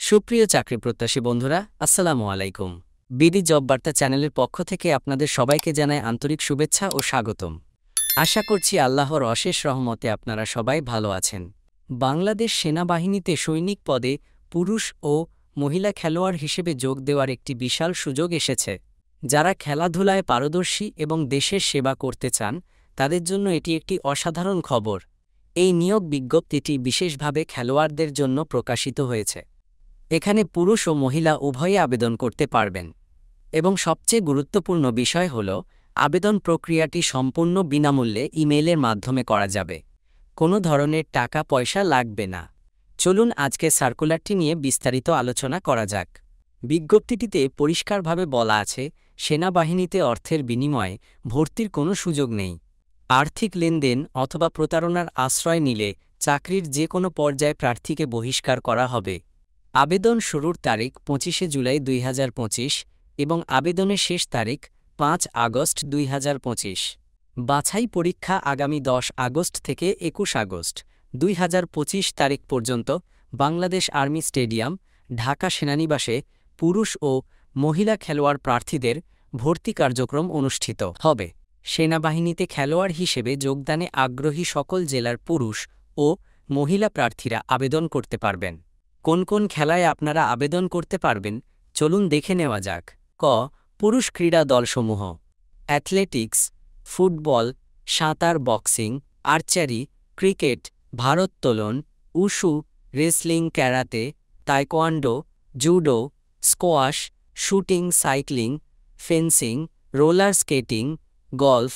সুপ্রিয় চাকরিপ্রত্যাশী বন্ধুরা, আসসালামু আলাইকুম। বিডি জব বার্তা চ্যানেলের পক্ষ থেকে আপনাদের সবাইকে জানাই আন্তরিক শুভেচ্ছা ও স্বাগতম। আশা করছি আল্লাহর অশেষ রহমতে আপনারা সবাই ভালো আছেন। বাংলাদেশ সেনাবাহিনীতে সৈনিক পদে পুরুষ ও মহিলা খেলোয়াড় হিসেবে যোগ দেওয়ার একটি বিশাল সুযোগ এসেছে। যারা খেলাধুলায় পারদর্শী এবং দেশের সেবা করতে চান, তাদের জন্য এটি একটি অসাধারণ খবর। এই নিয়োগ বিজ্ঞপ্তিটি বিশেষভাবে খেলোয়াড়দের জন্য প্রকাশিত হয়েছে। এখানে পুরুষ ও মহিলা উভয়ই আবেদন করতে পারবেন এবং সবচেয়ে গুরুত্বপূর্ণ বিষয় হল আবেদন প্রক্রিয়াটি সম্পূর্ণ বিনামূল্যে ইমেইলের মাধ্যমে করা যাবে। কোনো ধরনের টাকা পয়সা লাগবে না। চলুন আজকে সার্কুলারটি নিয়ে বিস্তারিত আলোচনা করা যাক। বিজ্ঞপ্তিটিতে পরিষ্কারভাবে বলা আছে, সেনাবাহিনীতে অর্থের বিনিময়ে ভর্তির কোনো সুযোগ নেই। আর্থিক লেনদেন অথবা প্রতারণার আশ্রয় নিলে চাকরির যে কোনো পর্যায়ে প্রার্থীকে বহিষ্কার করা হবে। আবেদন শুরুর তারিখ 25 জুলাই 2025 এবং আবেদনের শেষ তারিখ 5 আগস্ট 2025। বাছাই পরীক্ষা আগামী 10 আগস্ট থেকে 21 আগস্ট 2025 তারিখ পর্যন্ত বাংলাদেশ আর্মি স্টেডিয়াম, ঢাকা সেনানিবাসে পুরুষ ও মহিলা খেলোয়াড় প্রার্থীদের ভর্তি কার্যক্রম অনুষ্ঠিত হবে। সেনাবাহিনীতে খেলোয়াড় হিসেবে যোগদানে আগ্রহী সকল জেলার পুরুষ ও মহিলা প্রার্থীরা আবেদন করতে পারবেন। কোন কোন খেলায় আপনারা আবেদন করতে পারবেন চলুন দেখে নেওয়া যাক। ক. পুরুষ ক্রীড়া দলসমূহ: অ্যাথলেটিক্স, ফুটবল, সাঁতার, বক্সিং, আর্চারি, ক্রিকেট, ভারোত্তোলন, wushu, wrestling, karate, taekwondo, judo, squash, shooting, cycling, fencing, roller skating, golf,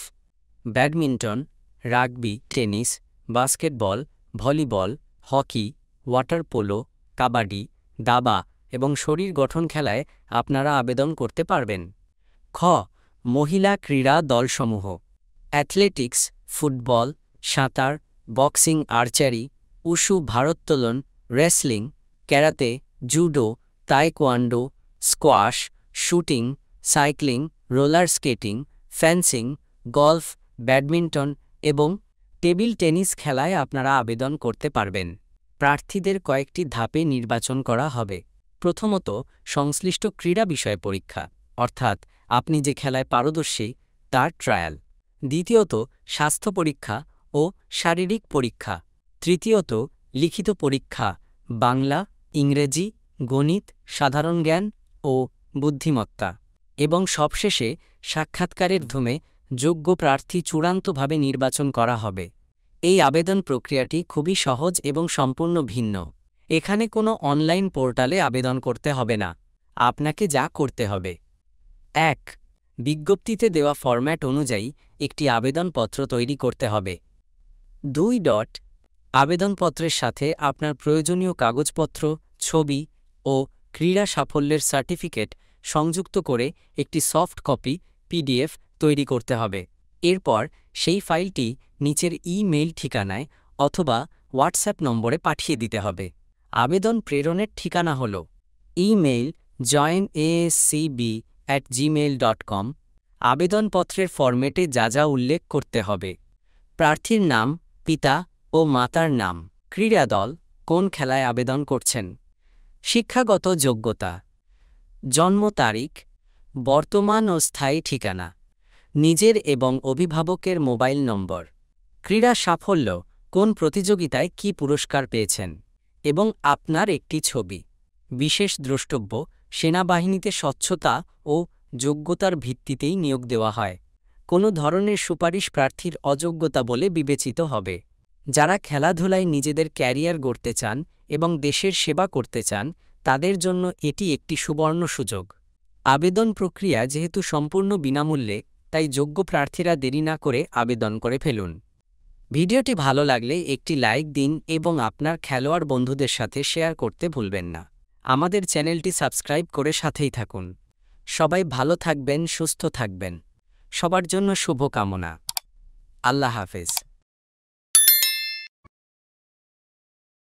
badminton, rugby, tennis, basketball, volleyball, hockey, water polo, kabaddi, দাবা এবং শরীর গঠন খেলায় আপনারা আবেদন করতে পারবেন। খ. মহিলা ক্রীড়া দলসমূহ: অ্যাথলেটিক্স, ফুটবল, সাঁতার, বক্সিং, আর্চারি, উশু, ভারোত্তোলন, wrestling, karate, judo, taekwondo, squash, shooting, cycling, roller skating, fencing, golf, badminton এবং টেবিল টেনিস খেলায় আপনারা আবেদন করতে পারবেন। প্রার্থীদের কয়েকটি ধাপে নির্বাচন করা হবে। প্রথমত, সংশ্লিষ্ট ক্রীড়া বিষয় পরীক্ষা, অর্থাৎ আপনি যে খেলায় পারদর্শী তার ট্রায়াল। দ্বিতীয়ত, স্বাস্থ্য পরীক্ষা ও শারীরিক পরীক্ষা। তৃতীয়ত, লিখিত পরীক্ষা, বাংলা, ইংরেজি, গণিত, সাধারণ জ্ঞান ও বুদ্ধিমত্তা। এবং সবশেষে সাক্ষাৎকারের মাধ্যমে যোগ্য প্রার্থী চূড়ান্তভাবে নির্বাচন করা হবে। এই আবেদন প্রক্রিয়াটি খুবই সহজ এবং সম্পূর্ণ ভিন্ন। এখানে কোনো অনলাইন পোর্টালে আবেদন করতে হবে না। আপনাকে যা করতে হবে: 1. বিজ্ঞপ্তিতে দেওয়া ফরম্যাট অনুযায়ী একটি আবেদনপত্র তৈরি করতে হবে। 2. আবেদনপত্রের সাথে আপনার প্রয়োজনীয় কাগজপত্র, ছবি ও ক্রীড়া সাফল্যের সার্টিফিকেট সংযুক্ত করে একটি সফট কপি PDF তৈরি করতে হবে। এরপর সেই ফাইলটি নিচের ইমেইল ঠিকানায় অথবা হোয়াটসঅ্যাপ নম্বরে পাঠিয়ে দিতে হবে। আবেদন প্রেরণের ঠিকানা হল ইমেইল joinascb@gmail.com। আবেদনপত্রের ফরম্যাটে যা যা উল্লেখ করতে হবে: প্রার্থীর নাম, পিতা ও মাতার নাম, ক্রীড়া দল, কোন খেলায় আবেদন করছেন, শিক্ষাগত যোগ্যতা, জন্ম তারিখ, বর্তমান ও স্থায়ী ঠিকানা, নিজের এবং অভিভাবকের মোবাইল নম্বর, ক্রীড়া সাফল্য, কোন প্রতিযোগিতায় কী পুরস্কার পেয়েছেন এবং আপনার একটি ছবি। বিশেষ দ্রষ্টব্য: সেনাবাহিনীতে স্বচ্ছতা ও যোগ্যতার ভিত্তিতেই নিয়োগ দেওয়া হয়। কোনো ধরনের সুপারিশ প্রার্থীর অযোগ্যতা বলে বিবেচিত হবে। যারা খেলাধুলায় নিজেদের ক্যারিয়ার গড়তে চান এবং দেশের সেবা করতে চান, তাদের জন্য এটি একটি সুবর্ণ সুযোগ। আবেদন প্রক্রিয়া যেহেতু সম্পূর্ণ বিনামূল্যে, তাই যোগ্য প্রার্থীরা দেরি না করে আবেদন করে ফেলুন। ভিডিওটি ভালো লাগলে একটি লাইক দিন এবং আপনার খেলোয়াড় বন্ধুদের সাথে শেয়ার করতে ভুলবেন না। আমাদের চ্যানেলটি সাবস্ক্রাইব করে সাথেই থাকুন। সবাই ভালো থাকবেন, সুস্থ থাকবেন। সবার জন্য শুভকামনা। আল্লাহ হাফেজ।